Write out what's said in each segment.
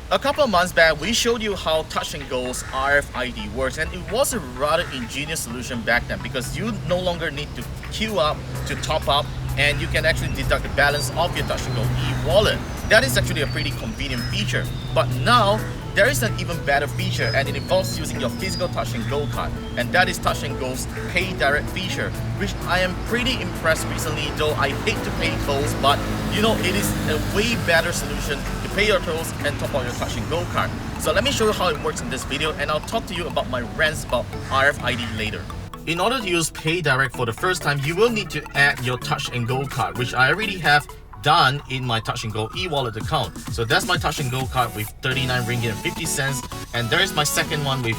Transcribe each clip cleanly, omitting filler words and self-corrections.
A couple of months back, we showed you how Touch and Go's RFID works, and it was a rather ingenious solution back then because you no longer need to queue up to top up, and you can actually deduct the balance of your Touch and Go eWallet. That is actually a pretty convenient feature. But now, there is an even better feature, and it involves using your physical Touch and Go card, and that is Touch and Go's PayDirect feature, which I am pretty impressed recently, though I hate to pay tolls, but you know, it is a way better solution to pay your tolls and top up your Touch and Go card. So let me show you how it works in this video, and I'll talk to you about my rants about RFID later. In order to use PayDirect for the first time, you will need to add your Touch and Go card, which I already have done in my Touch and Go eWallet account. So that's my Touch and Go card with 39 ringgit and 50 cents, and there is my second one with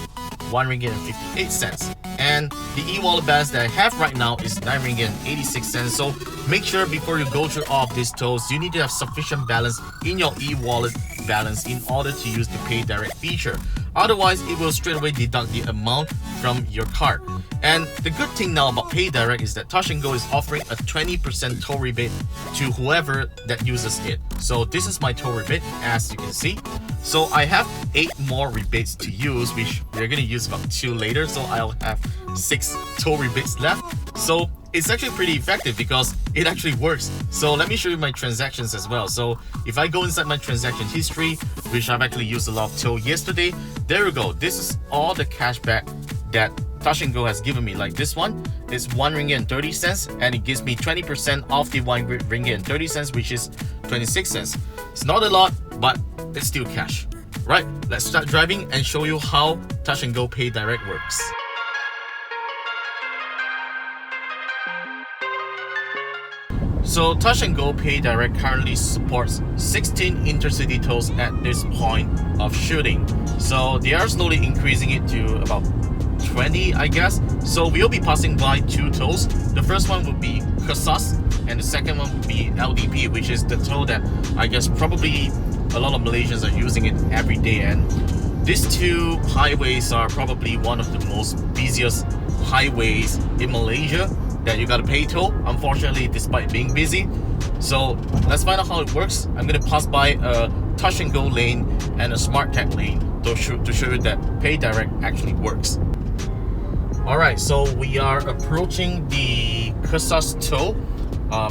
1 ringgit and 58 cents. And the eWallet balance that I have right now is 9 ringgit and 86 cents. So make sure before you go through all of these tolls, you need to have sufficient balance in your eWallet balance in order to use the PayDirect feature. Otherwise, it will straight away deduct the amount from your card. And the good thing now about PayDirect is that Touch and Go is offering a 20% toll rebate to whoever that uses it. So this is my toll rebate, as you can see. So I have 8 more rebates to use, which we're going to use about 2 later. So I'll have 6 toll rebates left. So it's actually pretty effective because it actually works. So let me show you my transactions as well. So if I go inside my transaction history, which I've actually used a lot of toll yesterday, there we go. This is all the cashback that Touch and Go has given me. Like this one is 1 ringgit and 30 cents, and it gives me 20% off the 1 ringgit and 30 cents, which is 26 cents. It's not a lot, but it's still cash. Right, let's start driving and show you how Touch and Go PayDirect works. So Touch and Go PayDirect currently supports 16 intercity tolls at this point of shooting. So they are slowly increasing it to about 20, I guess. So we'll be passing by 2 tolls. The first one would be ASUS, and the second one would be LDP, which is the toll that I guess probably a lot of Malaysians are using it every day. And these 2 highways are probably one of the most busiest highways in Malaysia that you gotta pay toll, unfortunately, despite being busy. So let's find out how it works. I'm gonna pass by a Touch and Go lane and a Smart Tag lane to show you that PayDirect actually works. Alright, so we are approaching the ASUS toll.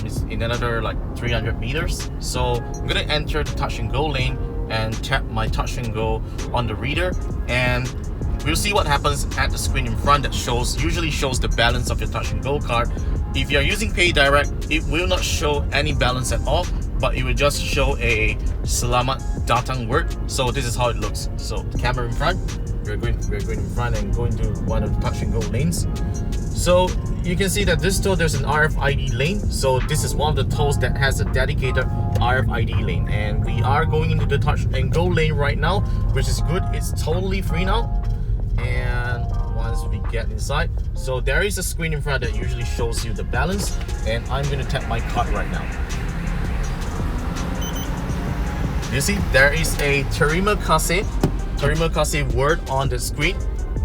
It's in another like 300 meters. So I'm gonna enter the Touch and Go lane and tap my Touch and Go on the reader, and we'll see what happens at the screen in front that usually shows the balance of your Touch and Go card. If you're using PayDirect, it will not show any balance at all, but it will just show a Selamat Datang word. So this is how it looks. So the camera in front, we're going in front and going to one of the Touch and Go lanes. So you can see that this toll, there's an RFID lane. So this is one of the tolls that has a dedicated RFID lane, and we are going into the Touch and Go lane right now, which is good. It's totally free now. And once we get inside, so there is a screen in front that usually shows you the balance, and I'm going to tap my card right now. You see there is a Terima kasih word on the screen,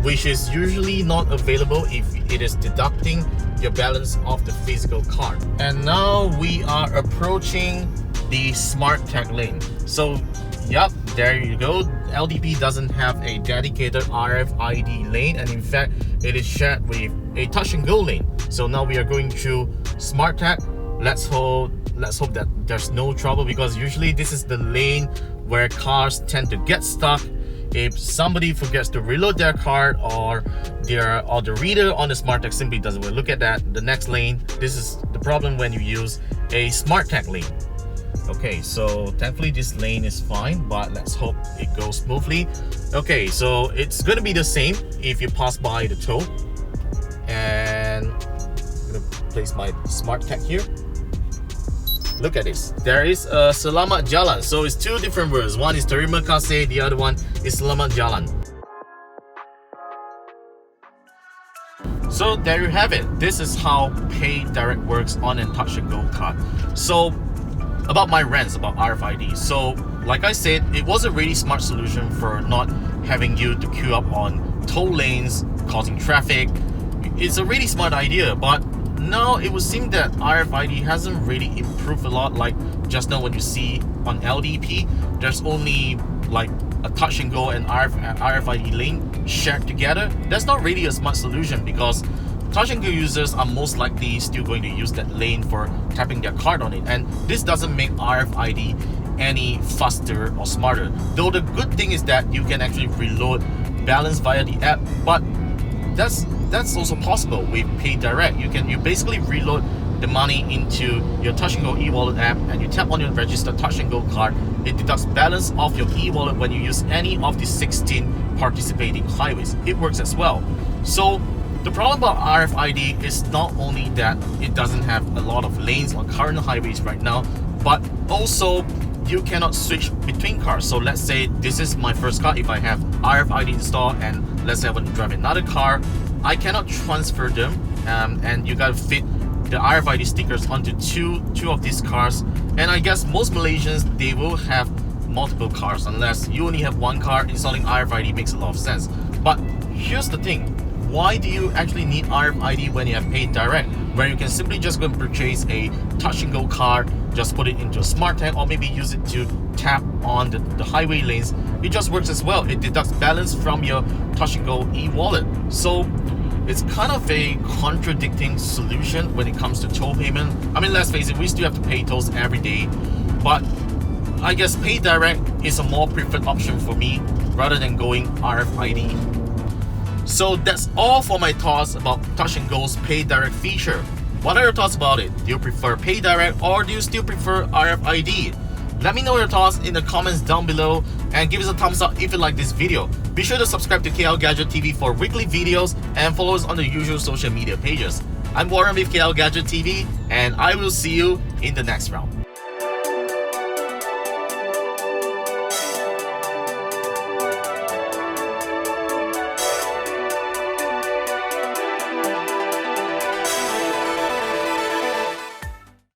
which is usually not available if it is deducting your balance of the physical card. And now we are approaching the Smart Tag lane. So yep, there you go. LDP doesn't have a dedicated RFID lane, and in fact it is shared with a Touch and Go lane. So now we are going through Smart Tag. Let's hope that there's no trouble, because usually this is the lane where cars tend to get stuck if somebody forgets to reload their card, or the reader on the Smart Tag simply doesn't work. Look at that, the next lane. This is the problem when you use a Smart Tag lane. Okay, so thankfully this lane is fine, but let's hope it goes smoothly. Okay, so it's gonna be the same if you pass by the toll. And I'm gonna place my Smart Tag here. Look at this, there is a Selamat Jalan. So it's 2 different words. One is Terima kasih, the other one is Selamat Jalan. So there you have it. This is how PayDirect works on a Touch and Go card. So about my rants about RFID. So like I said, it was a really smart solution for not having you to queue up on toll lanes, causing traffic. It's a really smart idea, but now it would seem that RFID hasn't really improved a lot. Like just now when you see on LDP, there's only like a touch and go and RFID lane shared together, that's not really a smart solution, because touch and go users are most likely still going to use that lane for tapping their card on it, and this doesn't make RFID any faster or smarter. Though the good thing is that you can actually reload balance via the app, but that's also possible with PayDirect. You basically reload the money into your Touch and Go eWallet app, and you tap on your registered Touch and Go card. It deducts balance off your eWallet when you use any of the 16 participating highways. It works as well. So the problem about RFID is not only that it doesn't have a lot of lanes on current highways right now, but also you cannot switch between cars. So let's say this is my first car. If I have RFID installed and let's say I want to drive another car, I cannot transfer them, and you gotta fit the RFID stickers onto two of these cars. And I guess most Malaysians, they will have multiple cars. Unless you only have one car, installing RFID makes a lot of sense. But here's the thing, why do you actually need RFID when you have PayDirect, where you can simply just go and purchase a touch and go card, just put it into a smart tag, or maybe use it to tap on the highway lanes? It just works as well. It deducts balance from your touch and go e-wallet. So it's kind of a contradicting solution when it comes to toll payment. I mean, let's face it, we still have to pay tolls every day, but I guess PayDirect is a more preferred option for me rather than going RFID. So that's all for my thoughts about Touch and Go's PayDirect feature. What are your thoughts about it? Do you prefer PayDirect, or do you still prefer RFID? Let me know your thoughts in the comments down below, and give us a thumbs up if you like this video. Be sure to subscribe to KLGadgetTV for weekly videos, and follow us on the usual social media pages. I'm Warren with KLGadgetTV, and I will see you in the next round.